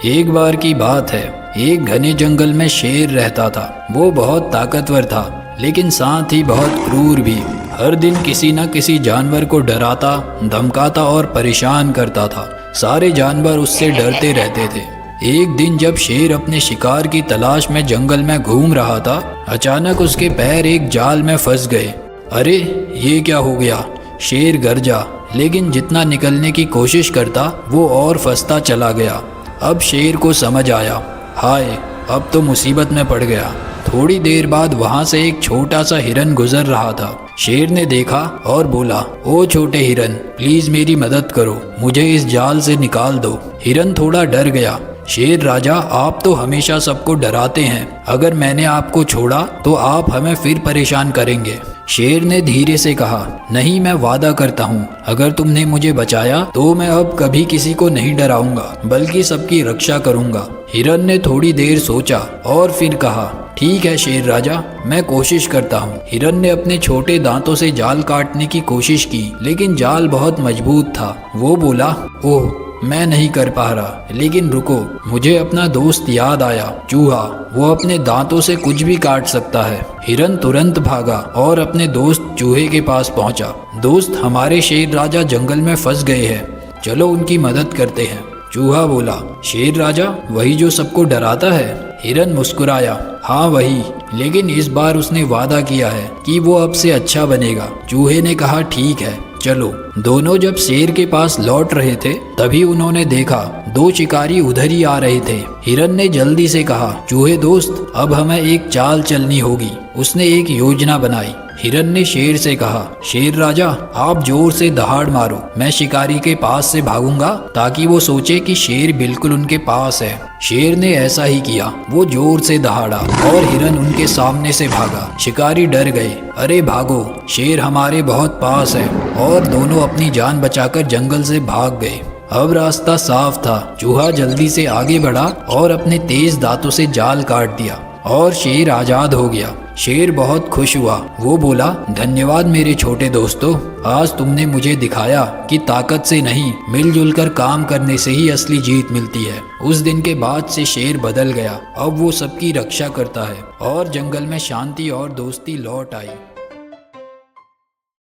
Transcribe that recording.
एक बार की बात है, एक घने जंगल में शेर रहता था। वो बहुत ताकतवर था, लेकिन साथ ही बहुत क्रूर भी। हर दिन किसी न किसी जानवर को डराता, धमकाता और परेशान करता था। सारे जानवर उससे डरते रहते थे। एक दिन जब शेर अपने शिकार की तलाश में जंगल में घूम रहा था, अचानक उसके पैर एक जाल में फंस गए। अरे ये क्या हो गया? शेर गरजा, लेकिन जितना निकलने की कोशिश करता वो और फंसता चला गया। अब शेर को समझ आया, हाय अब तो मुसीबत में पड़ गया। थोड़ी देर बाद वहां से एक छोटा सा हिरन गुजर रहा था। शेर ने देखा और बोला, ओ छोटे हिरन, प्लीज मेरी मदद करो, मुझे इस जाल से निकाल दो। हिरन थोड़ा डर गया। शेर राजा, आप तो हमेशा सबको डराते हैं, अगर मैंने आपको छोड़ा तो आप हमें फिर परेशान करेंगे। शेर ने धीरे से कहा, नहीं, मैं वादा करता हूँ, अगर तुमने मुझे बचाया तो मैं अब कभी किसी को नहीं डराऊंगा, बल्कि सबकी रक्षा करूंगा। हिरन ने थोड़ी देर सोचा और फिर कहा, ठीक है शेर राजा, मैं कोशिश करता हूँ। हिरन ने अपने छोटे दांतों से जाल काटने की कोशिश की, लेकिन जाल बहुत मजबूत था। वो बोला, ओह मैं नहीं कर पा रहा, लेकिन रुको, मुझे अपना दोस्त याद आया, चूहा। वो अपने दांतों से कुछ भी काट सकता है। हिरन तुरंत भागा और अपने दोस्त चूहे के पास पहुंचा। दोस्त, हमारे शेर राजा जंगल में फंस गए हैं, चलो उनकी मदद करते हैं। चूहा बोला, शेर राजा, वही जो सबको डराता है? हिरन मुस्कुराया, हाँ वही, लेकिन इस बार उसने वादा किया है कि वो अब से अच्छा बनेगा। चूहे ने कहा, ठीक है चलो। दोनों जब शेर के पास लौट रहे थे, तभी उन्होंने देखा दो शिकारी उधर ही आ रहे थे। हिरन ने जल्दी से कहा, चूहे दोस्त, अब हमें एक चाल चलनी होगी। उसने एक योजना बनाई। हिरन ने शेर से कहा, शेर राजा, आप जोर से दहाड़ मारो, मैं शिकारी के पास से भागूंगा ताकि वो सोचे कि शेर बिल्कुल उनके पास है। शेर ने ऐसा ही किया। वो जोर से दहाड़ा और हिरन उनके सामने से भागा। शिकारी डर गए, अरे भागो, शेर हमारे बहुत पास है। और दोनों अपनी जान बचाकर जंगल से भाग गए। अब रास्ता साफ था। चूहा जल्दी से आगे बढ़ा और अपने तेज दांतों से जाल काट दिया और शेर आजाद हो गया। शेर बहुत खुश हुआ। वो बोला, धन्यवाद मेरे छोटे दोस्तों, आज तुमने मुझे दिखाया कि ताकत से नहीं, मिलजुल कर काम करने से ही असली जीत मिलती है। उस दिन के बाद से शेर बदल गया। अब वो सबकी रक्षा करता है और जंगल में शांति और दोस्ती लौट आई।